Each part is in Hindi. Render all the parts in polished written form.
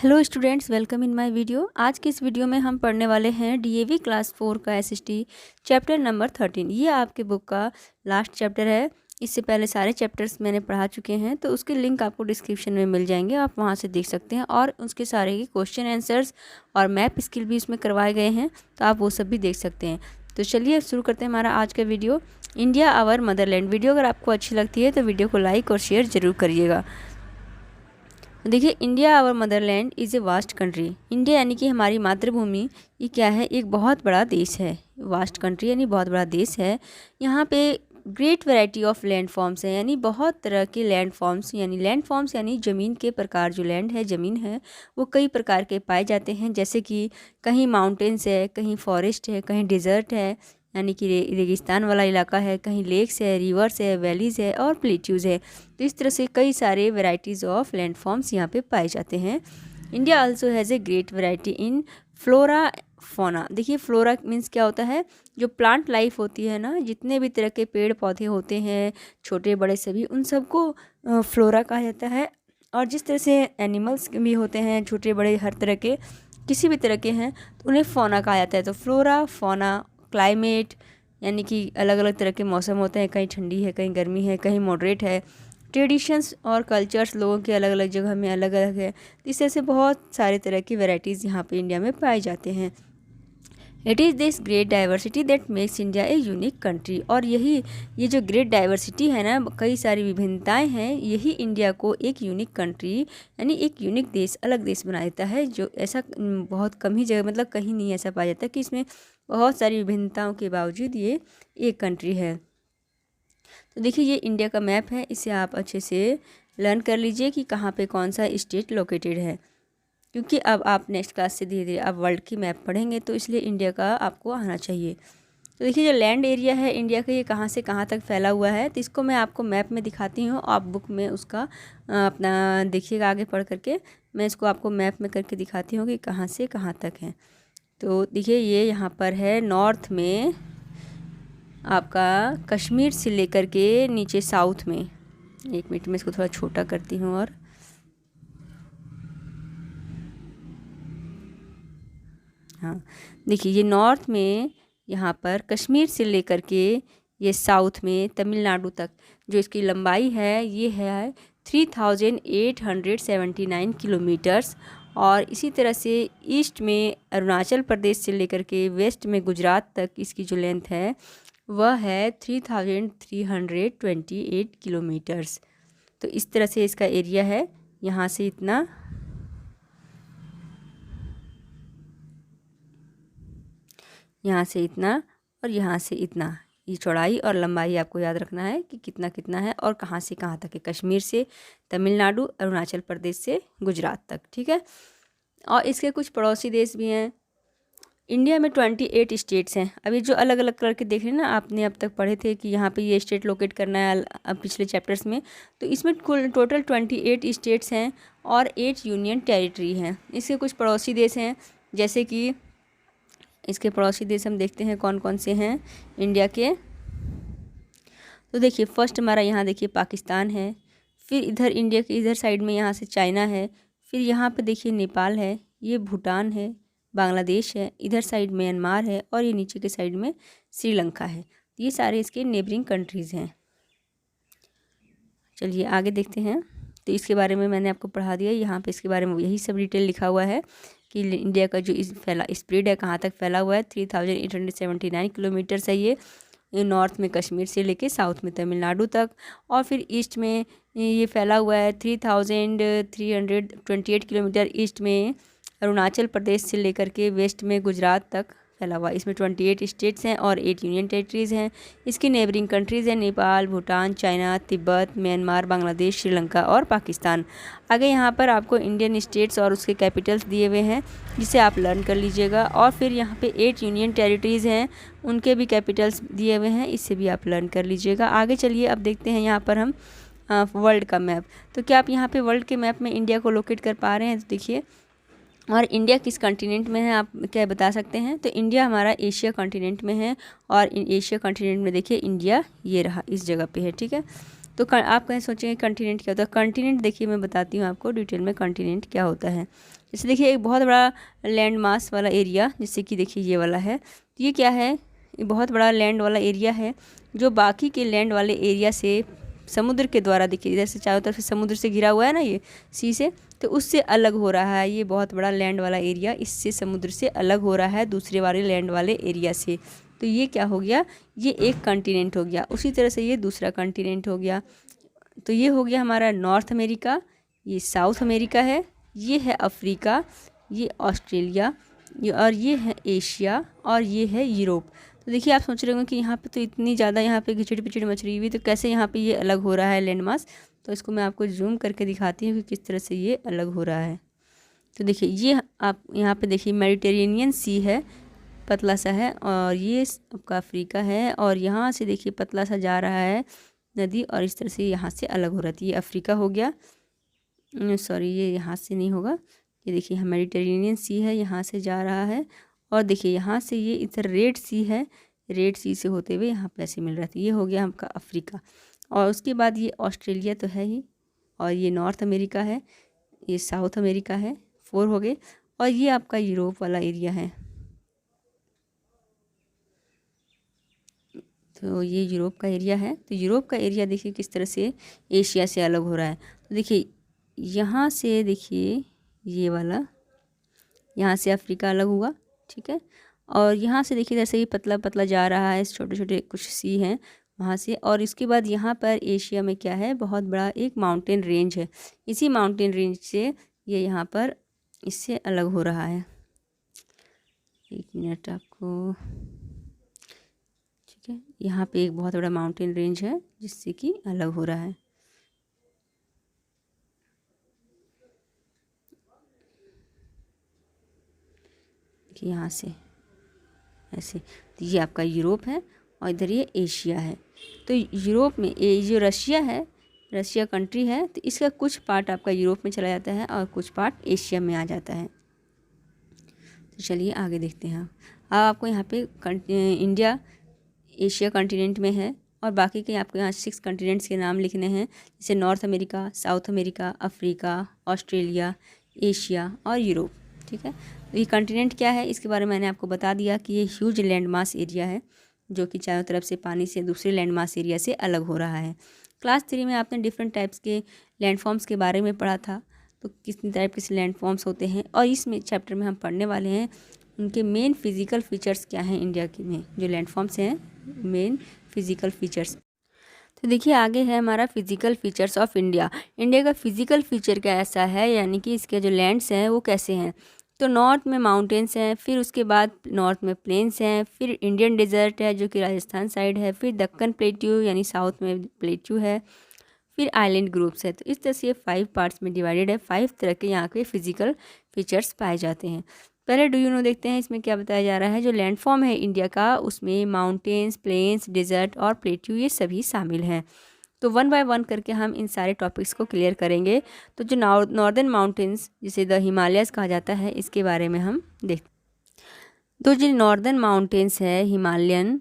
Hello students, welcome in my video. आज के इस वीडियो में हम पढ़ने वाले हैं डीएवी क्लास 4 का एसएसटी चैप्टर नंबर 13। ये आपके बुक का लास्ट चैप्टर है। इससे पहले सारे चैप्टर्स मैंने पढ़ा चुके हैं, तो उसके लिंक आपको डिस्क्रिप्शन में मिल जाएंगे, आप वहां से देख सकते हैं। और उसके सारे ही क्वेश्चन आंसर्स और मैप स्किल भी इसमें करवाए गए हैं, तो आप वो सब भी देख सकते हैं। तो चलिए शुरू करते हैं हमारा आज का video. India our motherland. Video अगर आपको अच्छी लगती है तो वीडियो को लाइक और शेयर ज़रूर करिएगा। देखिए, India our motherland is a vast country. India यानी कि हमारी मातृभूमि, ये क्या है? एक बहुत बड़ा देश है। वास्ट कंट्री यानी बहुत बड़ा देश है। यहाँ पे great variety of land forms है, यानी बहुत तरह के लैंड फॉर्म्स यानी ज़मीन के प्रकार। जो लैंड है, ज़मीन है, वो कई प्रकार के पाए जाते हैं। जैसे कि कहीं माउंटेन्स है, कहीं फॉरेस्ट है, कहीं डिज़र्ट है यानी कि रेगिस्तान वाला इलाका है, कहीं लेक्स है, रिवर्स है, वैलीज़ है और प्लेट्यूज़ है। तो इस तरह से कई सारे वैरायटीज़ ऑफ लैंड फॉर्म्स यहाँ पे पाए जाते हैं। India also has a great variety in flora fauna. देखिए, फ्लोरा मीन्स क्या होता है? जो प्लांट लाइफ होती है ना, जितने भी तरह के पेड़ पौधे होते हैं, छोटे बड़े सभी, उन सबको फ्लोरा कहा जाता है। और जिस तरह से एनिमल्स भी होते हैं, छोटे बड़े हर तरह के, किसी भी तरह के हैं, तो उन्हें फौना कहा जाता है। तो फ्लोरा फौना। क्लाइमेट यानी कि अलग अलग तरह के मौसम होते हैं, कहीं ठंडी है, कहीं गर्मी है, कहीं मॉडरेट है। ट्रेडिशंस और कल्चर्स लोगों के अलग अलग जगह में अलग अलग है। इस तरह से बहुत सारे तरह की वैरायटीज़ यहाँ पे इंडिया में पाए जाते हैं। It is this great diversity that makes India a unique country. और ये जो ग्रेट डाइवर्सिटी है ना, कई सारी विभिन्नताएं हैं, यही इंडिया को एक यूनिक कंट्री यानी एक यूनिक देश, अलग देश बना देता है। जो ऐसा बहुत कम ही जगह, मतलब कहीं नहीं ऐसा पाया जाता कि इसमें बहुत सारी विभिन्नताओं के बावजूद ये एक कंट्री है। तो देखिए, ये इंडिया का मैप है, इसे आप अच्छे से लर्न कर लीजिए कि कहाँ पे कौन सा स्टेट लोकेटेड है, क्योंकि अब आप नेक्स्ट क्लास से धीरे धीरे आप वर्ल्ड की मैप पढ़ेंगे, तो इसलिए इंडिया का आपको आना चाहिए। तो देखिए, जो लैंड एरिया है इंडिया का, ये कहाँ से कहाँ तक फैला हुआ है, तो इसको मैं आपको मैप में दिखाती हूँ। आप बुक में उसका अपना देखिएगा, आगे पढ़ करके मैं इसको आपको मैप में करके दिखाती हूँ कि कहाँ से कहाँ तक है। तो देखिए, ये यहाँ पर है नॉर्थ में आपका कश्मीर से लेकर के नीचे साउथ में। एक मिनट में इसको थोड़ा छोटा करती हूँ। और हाँ, देखिए, ये नॉर्थ में यहाँ पर कश्मीर से लेकर के ये साउथ में तमिलनाडु तक जो इसकी लंबाई है, ये है 3879 किलोमीटर्स। और इसी तरह से ईस्ट में अरुणाचल प्रदेश से लेकर के वेस्ट में गुजरात तक इसकी जो लेंथ है वह है 3328 किलोमीटर्स। तो इस तरह से इसका एरिया है। यहाँ से इतना, यहाँ से इतना और यहाँ से इतना, ये चौड़ाई और लंबाई आपको याद रखना है कि कितना कितना है और कहाँ से कहाँ तक है। कश्मीर से तमिलनाडु, अरुणाचल प्रदेश से गुजरात तक, ठीक है। और इसके कुछ पड़ोसी देश भी हैं। इंडिया में 28 स्टेट्स हैं। अभी जो अलग अलग करके देख रहे हैं ना, आपने अब तक पढ़े थे कि यहाँ पे ये स्टेट लोकेट करना है अब पिछले चैप्टर्स में, तो इसमें कुल टोटल 28 स्टेट्स हैं और 8 यूनियन टेरिटरी हैं। इसके कुछ पड़ोसी देश हैं, जैसे कि इसके पड़ोसी देश हम देखते हैं कौन कौन से हैं इंडिया के। तो देखिए, फर्स्ट हमारा यहाँ देखिए पाकिस्तान है, फिर इधर इंडिया के इधर साइड में यहाँ से चाइना है, फिर यहाँ पे देखिए नेपाल है, ये भूटान है, बांग्लादेश है, इधर साइड म्यांमार है और ये नीचे के साइड में श्रीलंका है। ये सारे इसके नेबरिंग कंट्रीज़ हैं। चलिए आगे देखते हैं। तो इसके बारे में मैंने आपको पढ़ा दिया, यहाँ पे इसके बारे में यही सब डिटेल लिखा हुआ है कि इंडिया का जो स्प्रेड है, कहाँ तक फैला हुआ है। 3879 किलोमीटर्स है ये नॉर्थ में कश्मीर से लेके साउथ में तमिलनाडु तक। और फिर ईस्ट में ये फैला हुआ है 3328 किलोमीटर ईस्ट में अरुणाचल प्रदेश से लेकर के वेस्ट में गुजरात तक फैला हुआ है। इसमें 28 स्टेट्स हैं और 8 यूनियन टेरिटरीज़ हैं। इसकी नेबरिंग कंट्रीज़ हैं नेपाल, भूटान, चाइना, तिब्बत, म्यांमार, बांग्लादेश, श्रीलंका और पाकिस्तान। आगे यहाँ पर आपको इंडियन स्टेट्स और उसके कैपिटल्स दिए हुए हैं, जिसे आप लर्न कर लीजिएगा। और फिर यहाँ पे 8 यूनियन टेरिटरीज़ हैं, उनके भी कैपिटल्स दिए हुए हैं, इससे भी आप लर्न कर लीजिएगा। आगे चलिए, अब देखते हैं यहाँ पर हम वर्ल्ड का मैप। तो क्या आप यहाँ पे वर्ल्ड के मैप में इंडिया को लोकेट कर पा रहे हैं? तो देखिए, और इंडिया किस कॉन्टिनेंट में है, आप क्या बता सकते हैं? तो इंडिया हमारा एशिया कॉन्टिनेंट में है। और इन एशिया कॉन्टिनेंट में देखिए इंडिया ये रहा, इस जगह पे है, ठीक है। तो आप कहीं सोचेंगे कॉन्टिनेंट क्या होता है। कॉन्टिनेंट देखिए मैं बताती हूँ आपको डिटेल में कॉन्टिनेंट क्या होता है। जैसे देखिए एक बहुत बड़ा लैंड मास वाला एरिया, जैसे कि देखिए ये वाला है, तो ये क्या है, ये बहुत बड़ा लैंड वाला एरिया है जो बाकी के लैंड वाले एरिया से समुद्र के द्वारा, देखिए इधर से चारों तरफ से समुद्र से घिरा हुआ है ना ये सी से, तो उससे अलग हो रहा है। ये बहुत बड़ा लैंड वाला एरिया इससे समुद्र से अलग हो रहा है दूसरे वाले लैंड वाले एरिया से। तो ये क्या हो गया, ये एक कॉन्टिनेंट हो गया। उसी तरह से ये दूसरा कॉन्टिनेंट हो गया। तो ये हो गया हमारा नॉर्थ अमेरिका, ये साउथ अमेरिका है, ये है अफ्रीका, ये ऑस्ट्रेलिया, ये और ये है एशिया, और ये है यूरोप। तो देखिए आप सोच रहे होंगे कि यहाँ पे तो इतनी ज़्यादा यहाँ पे घिचड़ पिचड़ मच रही हुई, तो कैसे यहाँ पे ये अलग हो रहा है लैंड मास। तो इसको मैं आपको जूम करके दिखाती हूँ कि किस तरह से ये अलग हो रहा है। तो देखिए ये आप यहाँ पे देखिए मेडिटेरेनियन सी है, पतला सा है, और ये आपका अफ्रीका है, और यहाँ से देखिए पतला सा जा रहा है नदी, और इस तरह से यहाँ से अलग हो रहा है। ये अफ्रीका हो गया, सॉरी ये यहाँ से नहीं होगा, ये देखिए यहाँ मेडिटेरेनियन सी है, यहाँ से जा रहा है, और देखिए यहाँ से ये इधर रेड सी है, रेड सी से होते हुए यहाँ पे ऐसे मिल रहा था। ये हो गया आपका अफ्रीका, और उसके बाद ये ऑस्ट्रेलिया तो है ही, और ये नॉर्थ अमेरिका है, ये साउथ अमेरिका है, 4 हो गए, और ये आपका यूरोप वाला एरिया है। तो ये यूरोप का एरिया है। तो यूरोप का एरिया देखिए किस तरह से एशिया से अलग हो रहा है। तो देखिए यहाँ से देखिए ये वाला, यहाँ से अफ्रीका अलग हुआ, ठीक है, और यहाँ से देखिए जैसे ही पतला पतला जा रहा है, छोटे छोटे कुछ सी हैं वहाँ से, और इसके बाद यहाँ पर एशिया में क्या है, बहुत बड़ा एक माउंटेन रेंज है। इसी माउंटेन रेंज से ये यहाँ पर इससे अलग हो रहा है। 1 मिनट आपको, ठीक है, यहाँ पे एक बहुत बड़ा माउंटेन रेंज है जिससे कि अलग हो रहा है। देखिए यहाँ से ऐसे, तो ये आपका यूरोप है, और इधर ये एशिया है। तो यूरोप में ये जो रशिया है, रशिया कंट्री है, तो इसका कुछ पार्ट आपका यूरोप में चला जाता है और कुछ पार्ट एशिया में आ जाता है। तो चलिए आगे देखते हैं। अब आपको यहाँ पे इंडिया एशिया कॉन्टिनेंट में है, और बाकी के आपको यहाँ 6 कॉन्टिनेंट्स के नाम लिखने हैं, जैसे north America, south America, Africa, Australia, Asia और यूरोप, ठीक है। तो ये कॉन्टिनेंट क्या है इसके बारे में मैंने आपको बता दिया कि ये ह्यूज लैंड मास एरिया है जो कि चारों तरफ से पानी से दूसरे लैंड मास एरिया से अलग हो रहा है। क्लास 3 में आपने डिफरेंट टाइप्स के लैंडफॉर्म्स के बारे में पढ़ा था, तो किस टाइप के लैंडफॉर्म्स होते हैं, और इसमें चैप्टर में हम पढ़ने वाले हैं उनके मेन फिजिकल फीचर्स क्या हैं। इंडिया के में जो लैंडफॉर्म्स हैं, मेन फिजिकल फीचर्स। तो देखिए आगे है हमारा physical features of India. India का फिजिकल फीचर क्या ऐसा है, यानी कि इसके जो लैंड्स हैं वो कैसे हैं। तो नॉर्थ में माउंटेन्स हैं, फिर उसके बाद नॉर्थ में प्लेन्स हैं, फिर इंडियन डेजर्ट है जो कि राजस्थान साइड है, फिर दक्कन प्लेट्यू यानी साउथ में प्लेट्यू है, फिर आइलैंड ग्रुप्स है। तो इस तरह से ये 5 पार्ट्स में डिवाइडेड है। 5 तरह के यहाँ के फिजिकल फीचर्स पाए जाते हैं। पहले डू यू नो देखते हैं इसमें क्या बताया जा रहा है। जो लैंडफॉर्म है इंडिया का उसमें माउंटेन्स, प्लेन्स, डेजर्ट और प्लेट्यू ये सभी शामिल हैं। तो 1 बाय 1 करके हम इन सारे टॉपिक्स को क्लियर करेंगे। तो जो नॉर्दर्न माउंटेन्स जिसे द हिमालयस कहा जाता है इसके बारे में हम देखते हैं। तो जो नॉर्दर्न माउंटेन्स है हिमालयन,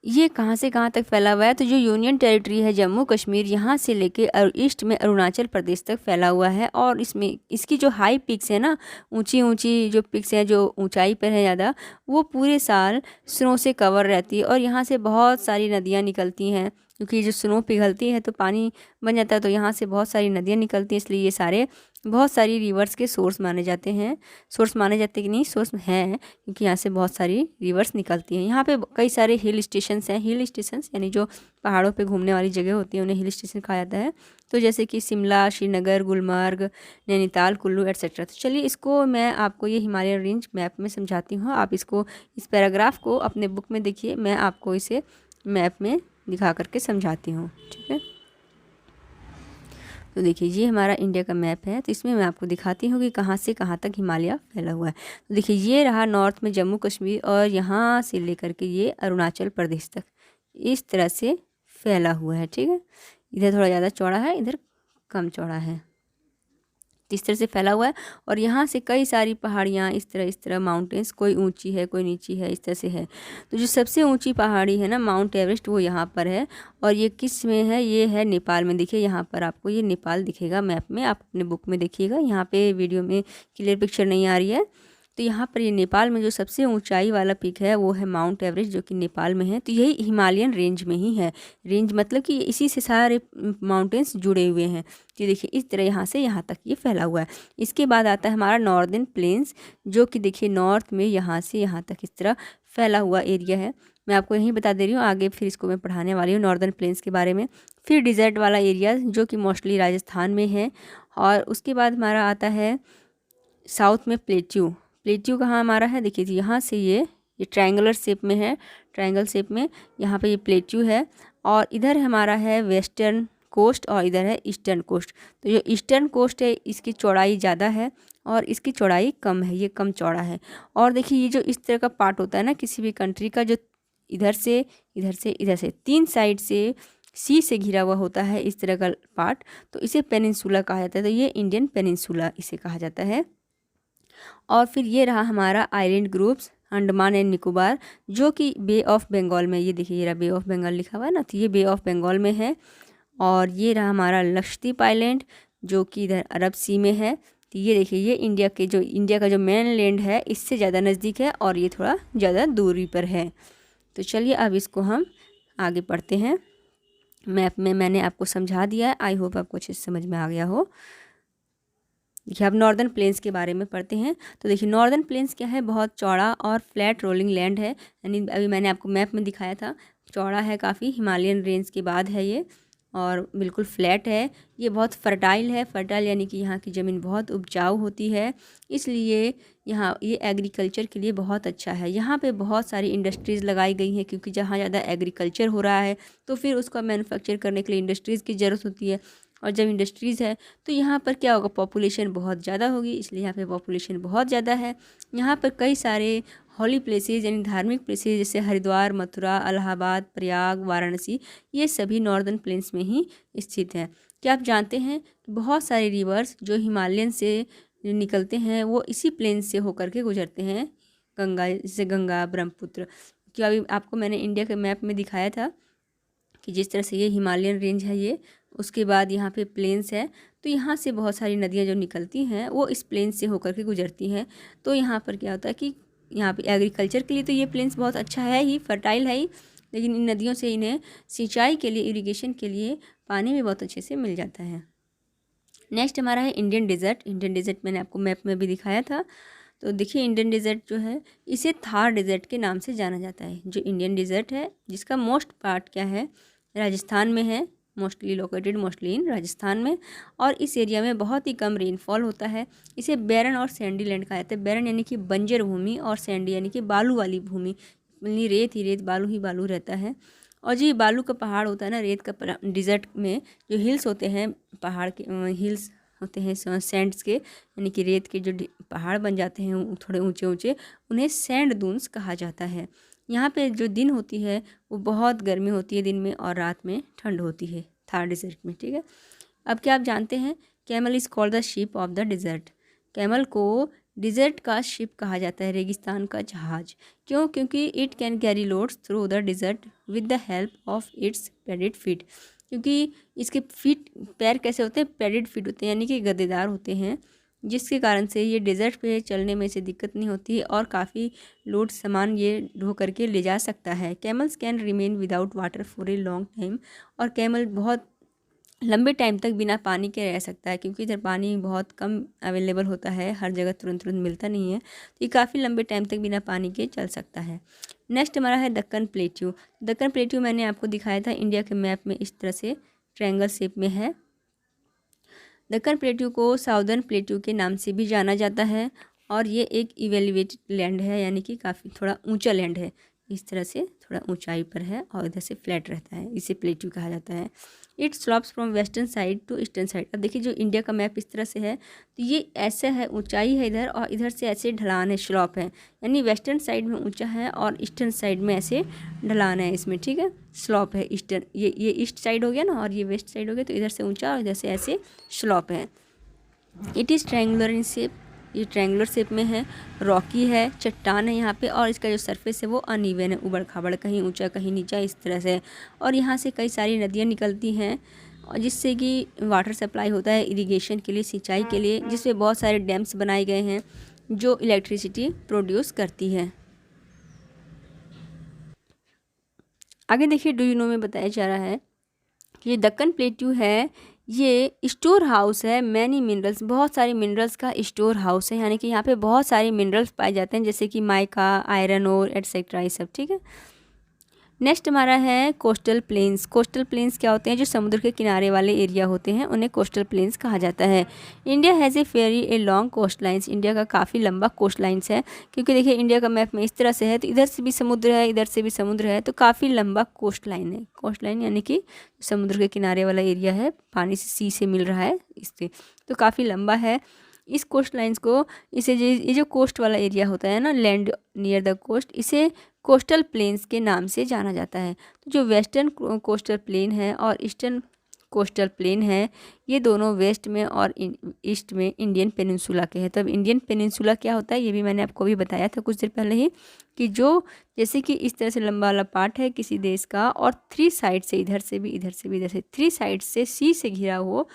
ये कहाँ से कहाँ तक फैला हुआ है। तो जो यूनियन टेरिटरी है जम्मू कश्मीर, यहाँ से लेके ईस्ट में अरुणाचल प्रदेश तक फैला हुआ है। और इसमें इसकी जो हाई पिक्स है ना, ऊंची ऊंची जो पिक्स हैं जो ऊंचाई पर है ज़्यादा, वो पूरे साल स्नो से कवर रहती है। और यहाँ से बहुत सारी नदियाँ निकलती हैं, क्योंकि जो स्नो पिघलती है तो पानी बन जाता है, तो यहाँ से बहुत सारी नदियाँ निकलती हैं। इसलिए ये सारे बहुत सारी रिवर्स के सोर्स माने जाते हैं। सोर्स माने जाते कि नहीं, सोर्स हैं, क्योंकि यहाँ से बहुत सारी रिवर्स निकलती हैं। यहाँ पे कई सारे हिल स्टेशंस हैं। हिल स्टेशंस यानी जो पहाड़ों पे घूमने वाली जगह होती है उन्हें हिल स्टेशन कहा जाता है। तो जैसे कि शिमला, श्रीनगर, गुलमर्ग, नैनीताल, कुल्लू एट्सेट्रा। तो चलिए इसको मैं आपको ये हिमालयन रेंज मैप में समझाती हूँ। आप इसको इस पैराग्राफ को अपने बुक में देखिए, मैं आपको इसे मैप में दिखा करके समझाती हूँ, ठीक है। तो देखिए ये हमारा इंडिया का मैप है। तो इसमें मैं आपको दिखाती हूँ कि कहाँ से कहाँ तक हिमालय फैला हुआ है। तो देखिए ये रहा नॉर्थ में जम्मू कश्मीर, और यहाँ से लेकर के ये अरुणाचल प्रदेश तक इस तरह से फैला हुआ है, ठीक है। इधर थोड़ा ज़्यादा चौड़ा है, इधर कम चौड़ा है, तो इस तरह से फैला हुआ है और यहाँ से कई सारी पहाड़ियाँ इस तरह माउंटेन्स, कोई ऊंची है कोई नीची है, इस तरह से है। तो जो सबसे ऊंची पहाड़ी है ना माउंट एवरेस्ट, वो यहाँ पर है। और ये किस में है? ये है नेपाल में। देखिए यहाँ पर आपको ये नेपाल दिखेगा मैप में, आप अपने बुक में देखिएगा। यहाँ पे वीडियो में क्लियर पिक्चर नहीं आ रही है। तो यहाँ पर ये नेपाल में जो सबसे ऊंचाई वाला पीक है वो है माउंट एवरेस्ट, जो कि नेपाल में है। तो यही हिमालयन रेंज में ही है। रेंज मतलब कि इसी से सारे माउंटेन्स जुड़े हुए हैं। तो देखिए इस तरह यहाँ से यहाँ तक ये फैला हुआ है। इसके बाद आता है हमारा नॉर्दर्न प्लेन्स, जो कि देखिए नॉर्थ में यहाँ से यहाँ तक इस तरह फैला हुआ एरिया है। मैं आपको यहीं बता दे रही हूँ, आगे फिर इसको मैं पढ़ाने वाली हूँ नॉर्दर्न प्लेन्स के बारे में। फिर डिज़र्ट वाला एरिया जो कि मोस्टली राजस्थान में है। और उसके बाद हमारा आता है साउथ में प्लेट्यू। प्लेट्यू कहाँ हमारा है? देखिए यहाँ से ये ट्रायंगुलर शेप में है, ट्रायंगल शेप में यहाँ पे ये प्लेट्यू है। और इधर हमारा है वेस्टर्न कोस्ट और इधर है ईस्टर्न कोस्ट। तो जो ईस्टर्न कोस्ट है इसकी चौड़ाई ज़्यादा है और इसकी चौड़ाई कम है, ये कम चौड़ा है। और देखिए ये जो इस तरह का पार्ट होता है ना किसी भी कंट्री का, जो इधर से इधर से इधर से 3 साइड से सी से घिरा हुआ होता है इस तरह का पार्ट, तो इसे पेनिनसुला कहा जाता है। तो ये इंडियन पेनिनसुला इसे कहा जाता है। और फिर ये रहा हमारा island groups Andaman and Nicobar, जो कि बे ऑफ बंगाल में, ये देखिए ये रहा बे ऑफ बंगाल लिखा हुआ है ना, तो ये बे ऑफ बंगाल में है। और ये रहा हमारा लक्षद्वीप आइलैंड, जो कि इधर अरब सी में है। तो ये देखिए ये इंडिया का जो मेन लैंड है इससे ज़्यादा नज़दीक है और ये थोड़ा ज़्यादा दूरी पर है। तो चलिए अब इसको हम आगे पढ़ते हैं। मैप में मैंने आपको समझा दिया है, आई होप आपको अच्छे से समझ में आ गया हो। देखिए अब नॉर्दर्न प्लेन्स के बारे में पढ़ते हैं। तो देखिए नॉर्दर्न प्लेन्स क्या है? बहुत चौड़ा और फ्लैट रोलिंग लैंड है। यानी अभी मैंने आपको मैप में दिखाया था, चौड़ा है काफ़ी, हिमालयन रेंज के बाद है ये, और बिल्कुल फ्लैट है। ये बहुत फर्टाइल है। फर्टाइल यानी कि यहाँ की ज़मीन बहुत उपजाऊ होती है, इसलिए यहाँ ये एग्रीकल्चर के लिए बहुत अच्छा है। यहाँ पे बहुत सारी इंडस्ट्रीज़ लगाई गई हैं, क्योंकि जहाँ ज़्यादा एग्रीकल्चर हो रहा है तो फिर उसका मैन्युफैक्चर करने के लिए इंडस्ट्रीज़ की ज़रूरत होती है। और जब इंडस्ट्रीज़ है तो यहाँ पर क्या होगा? पॉपुलेशन बहुत ज़्यादा होगी, इसलिए यहाँ पे पॉपुलेशन बहुत ज़्यादा है। यहाँ पर कई सारे हॉली प्लेसेस यानी धार्मिक प्लेसेस जैसे हरिद्वार, मथुरा, इलाहाबाद, प्रयाग, वाराणसी, ये सभी नॉर्दर्न प्लेन्स में ही स्थित हैं। क्या आप जानते हैं कि बहुत सारे रिवर्स जो हिमालयन से निकलते हैं वो इसी प्लेन से होकर के गुजरते हैं? गंगा, जैसे गंगा, ब्रह्मपुत्र। क्या अभी आपको मैंने इंडिया के मैप में दिखाया था कि जिस तरह से ये हिमालयन रेंज है ये, उसके बाद यहाँ पे प्लेन्स है, तो यहाँ से बहुत सारी नदियाँ जो निकलती हैं वो इस प्लेन से होकर के गुजरती हैं। तो यहाँ पर क्या होता है कि यहाँ पे एग्रीकल्चर के लिए तो ये प्लेन्स बहुत अच्छा है ही, फर्टाइल है ही, लेकिन इन नदियों से इन्हें सिंचाई के लिए, इरिगेशन के लिए पानी भी बहुत अच्छे से मिल जाता है। नेक्स्ट हमारा है इंडियन डेजर्ट। इंडियन डेजर्ट मैंने आपको मैप में भी दिखाया था। तो देखिए इंडियन डेजर्ट जो है इसे थार डेजर्ट के नाम से जाना जाता है। जो इंडियन डेजर्ट है जिसका मोस्ट पार्ट क्या है? राजस्थान में है, mostly located mostly in Rajasthan में। और इस एरिया में बहुत ही कम रेनफॉल होता है। इसे बैरन और सैंडी लैंड कहा जाता है। बैरन यानी कि बंजर भूमि और सैंडी यानी कि बालू वाली भूमि, यानी रेत ही रेत, बालू ही बालू रहता है। और जो ये बालू का पहाड़ होता है ना, रेत का डिज़र्ट में जो हिल्स होते हैं, पहाड़ के हिल्स होते हैं सैंड्स के, यानी कि रेत के जो पहाड़ बन जाते हैं थोड़े ऊंचे ऊंचे, उन्हें सैंड दून्स कहा जाता है। यहाँ पे जो दिन होती है वो बहुत गर्मी होती है दिन में, और रात में ठंड होती है थार डिज़र्ट में, ठीक है। अब क्या आप जानते हैं camel is called the ship of the desert? Camel को डिज़र्ट का शिप कहा जाता है, रेगिस्तान का जहाज। क्यों? क्योंकि it can carry loads through the desert with the help of its padded feet. क्योंकि इसके फीट, पैर कैसे होते हैं? पैडेड फीट होते हैं, यानी कि गद्देदार होते हैं, जिसके कारण से ये डेजर्ट पे चलने में से दिक्कत नहीं होती है और काफ़ी लोड सामान ये ढो करके ले जा सकता है। Camels can remain without water for a long time. और कैमल बहुत लंबे टाइम तक बिना पानी के रह सकता है, क्योंकि इधर पानी बहुत कम अवेलेबल होता है, हर जगह तुरंत तुरंत मिलता नहीं है, तो ये काफ़ी लंबे टाइम तक बिना पानी के चल सकता है। नेक्स्ट हमारा है दक्कन प्लेट्यू। दक्कन प्लेट्यू मैंने आपको दिखाया था इंडिया के मैप में, इस तरह से ट्रायंगल शेप में है। दक्कन प्लेट्यू को साउदर्न प्लेट्यू के नाम से भी जाना जाता है, और ये एक इवेलिवेटेड लैंड है, यानी कि काफ़ी थोड़ा ऊंचा लैंड है, इस तरह से थोड़ा ऊंचाई पर है और इधर से फ्लैट रहता है, इसे प्लेट्यू कहा जाता है। It slopes from western side to eastern side. अब देखिए जो इंडिया का मैप इस तरह से है, तो ये ऐसा है, ऊंचाई है इधर और इधर से ऐसे ढलान है, स्लॉप है, यानी वेस्टर्न साइड में ऊंचा है और ईस्टर्न साइड में ऐसे ढलान है इसमें, ठीक है। स्लॉप है ईस्टर्न, ये ईस्ट साइड हो गया ना, और ये वेस्ट साइड हो गया, तो इधर से ऊंचा और इधर से ऐसे स्लॉप है। It is triangular in shape, ये ट्रायंगुलर शेप में है, रॉकी है, चट्टान है यहाँ पे, और इसका जो सरफेस है वो अनइवन है, उबड़ खाबड़, कहीं ऊंचा कहीं नीचा, इस तरह से। और यहाँ से कई सारी नदियाँ निकलती हैं और जिससे कि वाटर सप्लाई होता है इरिगेशन के लिए, सिंचाई के लिए, जिसमें बहुत सारे डैम्स बनाए गए हैं जो इलेक्ट्रिसिटी प्रोड्यूस करती है। आगे देखिए, डू यू नो में बताया जा रहा है कि ये दक्कन प्लेट्यू है, ये स्टोर हाउस है मैनी मिनरल्स, बहुत सारे मिनरल्स का स्टोर हाउस है, यानी कि यहाँ पे बहुत सारे मिनरल्स पाए जाते हैं, जैसे कि माइका, आयरन ओर एटसेट्रा, ये सब। ठीक है। नेक्स्ट हमारा है कोस्टल प्लेन्स। कोस्टल प्लेन्स क्या होते हैं? जो समुद्र के किनारे वाले एरिया होते हैं उन्हें कोस्टल प्लेन्स कहा जाता है। India has a very a long coast lines. India का काफ़ी लंबा कोस्ट लाइन्स है, क्योंकि देखिए इंडिया का मैप में इस तरह से है, तो इधर से भी समुद्र है, इधर से भी समुद्र है, तो काफ़ी लंबा कोस्ट लाइन है। कोस्ट लाइन यानी कि समुद्र के किनारे वाला एरिया है, पानी से सी से मिल रहा है इससे, तो काफ़ी लंबा है। इस कोस्ट लाइन्स को, इसे ये जो कोस्ट वाला एरिया होता है ना, लैंड नियर द कोस्ट, इसे कोस्टल प्लेन्स के नाम से जाना जाता है। तो जो वेस्टर्न कोस्टल प्लेन है और ईस्टर्न कोस्टल प्लेन है, ये दोनों वेस्ट में और ईस्ट में इंडियन पेनिनसुला के हैं। तो अब इंडियन पेनिनसुला क्या होता है ये भी मैंने आपको भी बताया था कुछ देर पहले ही, कि जो जैसे कि इस तरह से लंबा वाला पार्ट है किसी देश का, और 3 साइड से, इधर से भी, इधर से भी, इधर से, 3 साइड से सी से घिरा हो,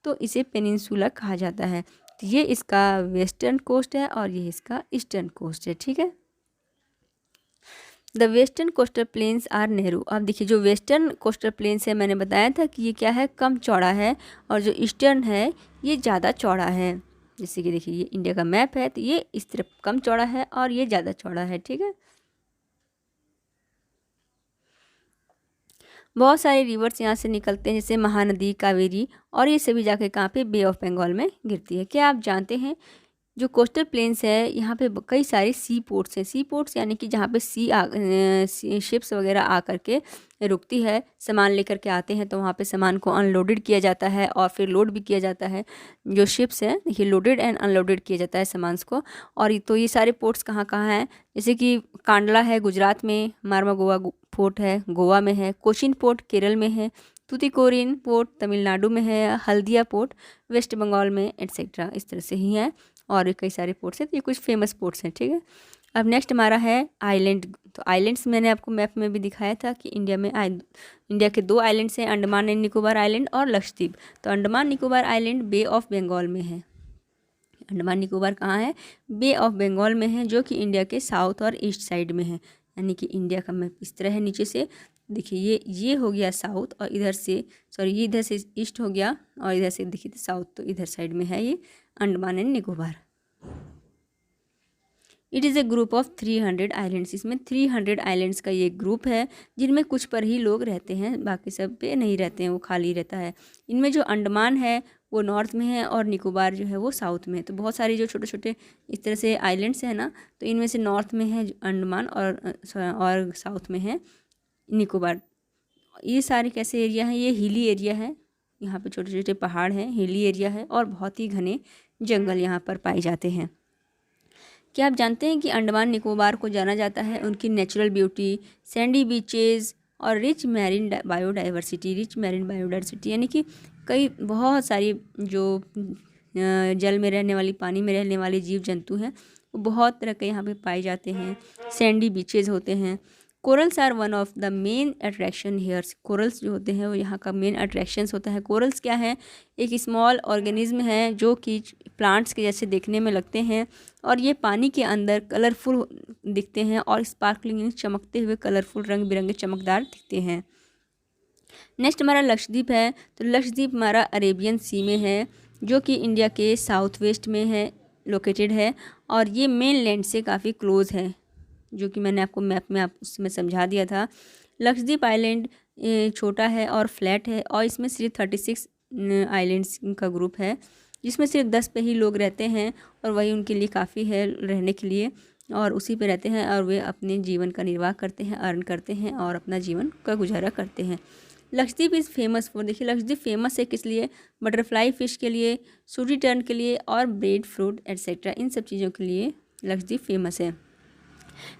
तो इसे पेनिनसुला कहा जाता है। तो ये इसका वेस्टर्न कोस्ट है और ये इसका ईस्टर्न कोस्ट है। ठीक है। The western coastal plains are narrow. अब देखिए, जो वेस्टर्न कोस्टल प्लेन्स है, मैंने बताया था कि ये क्या है, कम चौड़ा है, और जो ईस्टर्न है ये ज़्यादा चौड़ा है। जैसे कि देखिए, ये इंडिया का मैप है, तो ये इस तरफ कम चौड़ा है और ये ज़्यादा चौड़ा है। ठीक है। बहुत सारे रिवर्स यहाँ से निकलते हैं, जैसे महानदी, कावेरी, और ये सभी जाके कहाँ पे, बे ऑफ बंगाल में गिरती है। क्या आप जानते हैं, जो कोस्टल प्लेन्स है यहाँ पे कई सारे सी पोर्ट्स हैं। सी पोर्ट्स यानी कि जहाँ पे शिप्स वगैरह आ करके रुकती है, सामान लेकर के आते हैं, तो वहाँ पे सामान को अनलोडेड किया जाता है और फिर लोड भी किया जाता है। जो शिप्स हैं ये लोडेड एंड अनलोडेड किया जाता है सामान को। और तो ये सारे पोर्ट्स कहाँ कहाँ हैं, जैसे कि कांडला है गुजरात में, मार्मागोवा पोर्ट है गोवा में है, कोचिन पोर्ट केरल में है, तुतिकोरिन पोर्ट तमिलनाडु में है, हल्दिया पोर्ट वेस्ट बंगाल में, एट्सेट्रा, इस तरह से ही है। और कई सारे पोर्ट्स हैं, तो ये कुछ फेमस पोर्ट्स हैं। ठीक है। अब नेक्स्ट हमारा है आइलैंड। तो आइलैंड्स मैंने आपको मैप में भी दिखाया था कि इंडिया के 2 आइलैंड्स हैं, अंडमान एंड निकोबार आइलैंड और लक्षद्वीप। तो Andaman Nicobar island Bay of Bengal में है। अंडमान निकोबार कहाँ है? बे ऑफ बंगाल में है, जो कि इंडिया के साउथ और ईस्ट साइड में है। यानी कि इंडिया का मैप इस तरह है नीचे से, देखिए ये हो गया साउथ, और इधर से, सॉरी, ये इधर से ईस्ट हो गया, और इधर से देखिए साउथ, तो इधर साइड में है ये Andaman and Nicobar. It is a group of 300 islands. इसमें 300 आइलैंड्स का ये ग्रुप है, जिनमें कुछ पर ही लोग रहते हैं, बाकी सब पे नहीं रहते हैं, वो खाली रहता है। इनमें जो अंडमान है वो नॉर्थ में है और निकोबार जो है वो साउथ में है। तो बहुत सारे जो छोटे छोटे इस तरह से आइलैंड्स हैं ना, तो इनमें से नॉर्थ में है अंडमान और साउथ में है निकोबार। ये सारे कैसे एरिया हैं? ये हिली एरिया है, यहाँ पे छोटे छोटे पहाड़ हैं, हिली एरिया है, और बहुत ही घने जंगल यहाँ पर पाए जाते हैं। क्या आप जानते हैं कि अंडमान निकोबार को जाना जाता है उनकी नेचुरल ब्यूटी, सैंडी बीचेस और रिच मैरीन बायोडाइवर्सिटी, यानी कि कई बहुत सारी जो जल में रहने वाली, पानी में रहने वाले जीव जंतु हैं वो बहुत तरह के यहाँ पे पाए जाते हैं। सैंडी बीचेस होते हैं। Corals are one of the main attraction here's. Corals जो होते हैं वो यहाँ का मेन अट्रैक्शंस होता है। कोरल्स क्या है? एक स्मॉल ऑर्गेनिज्म है जो कि प्लांट्स के जैसे देखने में लगते हैं, और ये पानी के अंदर कलरफुल दिखते हैं और स्पार्कलिंग, चमकते हुए कलरफुल, रंग बिरंगे चमकदार दिखते हैं। नेक्स्ट हमारा लक्षद्वीप है। तो लक्षद्वीप हमारा अरेबियन सी में है, जो कि इंडिया के साउथ वेस्ट में है, लोकेटेड है, और ये मेन लैंड से काफ़ी क्लोज है, जो कि मैंने आपको मैप में उसमें समझा दिया था। लक्षद्वीप आइलैंड छोटा है और फ्लैट है, और इसमें सिर्फ 36 आइलैंड्स का ग्रुप है, जिसमें सिर्फ 10 पे ही लोग रहते हैं, और वही उनके लिए काफ़ी है रहने के लिए, और उसी पे रहते हैं, और वे अपने जीवन का निर्वाह करते हैं, अर्न करते हैं, और अपना जीवन का गुजारा करते हैं। लक्षद्वीप इज़ फेमस फॉर, देखिए लक्षद्वीप फेमस है किस लिए? बटरफ्लाई फिश के लिए, सूटी टर्न के लिए, और ब्रेड फ्रूट एट्सेट्रा, इन सब चीज़ों के लिए लक्षद्वीप फेमस है।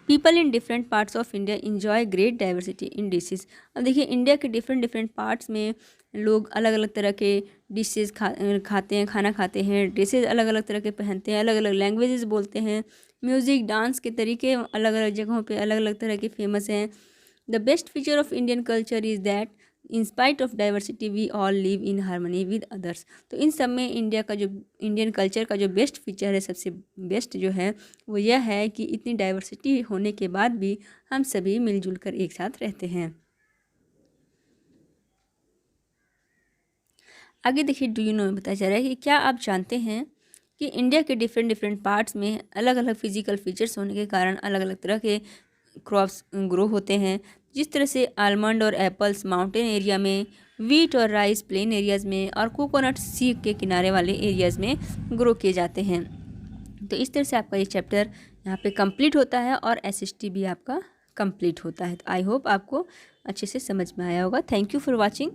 People in different parts of India enjoy great diversity in dishes. अब देखिए इंडिया के डिफरेंट पार्ट्स में लोग अलग अलग तरह के डिशेज़ खाते हैं, खाना खाते हैं, ड्रेसेस अलग अलग तरह के पहनते हैं, अलग अलग लैंग्वेजेस बोलते हैं, म्यूज़िक डांस के तरीके अलग अलग जगहों पे अलग अलग तरह के फेमस हैं। The best feature of Indian culture is that in spite of diversity we all live in harmony with others. तो इन सब में इंडियन कल्चर का जो बेस्ट फीचर है, सबसे बेस्ट जो है वो यह है कि इतनी डाइवर्सिटी होने के बाद भी हम सभी मिलजुल कर एक साथ रहते हैं। आगे देखिए, डू यू नो में बताया जा रहा है कि क्या आप जानते हैं कि इंडिया के डिफरेंट पार्ट्स में अलग अलग फिजिकल फीचर्स होने के कारण अलग अलग तरह के क्रॉप्स ग्रो होते हैं। जिस तरह से आलमंड और एप्पल्स माउंटेन एरिया में, वीट और राइस प्लेन एरियाज़ में, और कोकोनट सी के किनारे वाले एरियाज़ में ग्रो किए जाते हैं। तो इस तरह से आपका ये चैप्टर यहाँ पे कंप्लीट होता है और एसएसटी भी आपका कंप्लीट होता है। तो आई होप आपको अच्छे से समझ में आया होगा। Thank you for watching.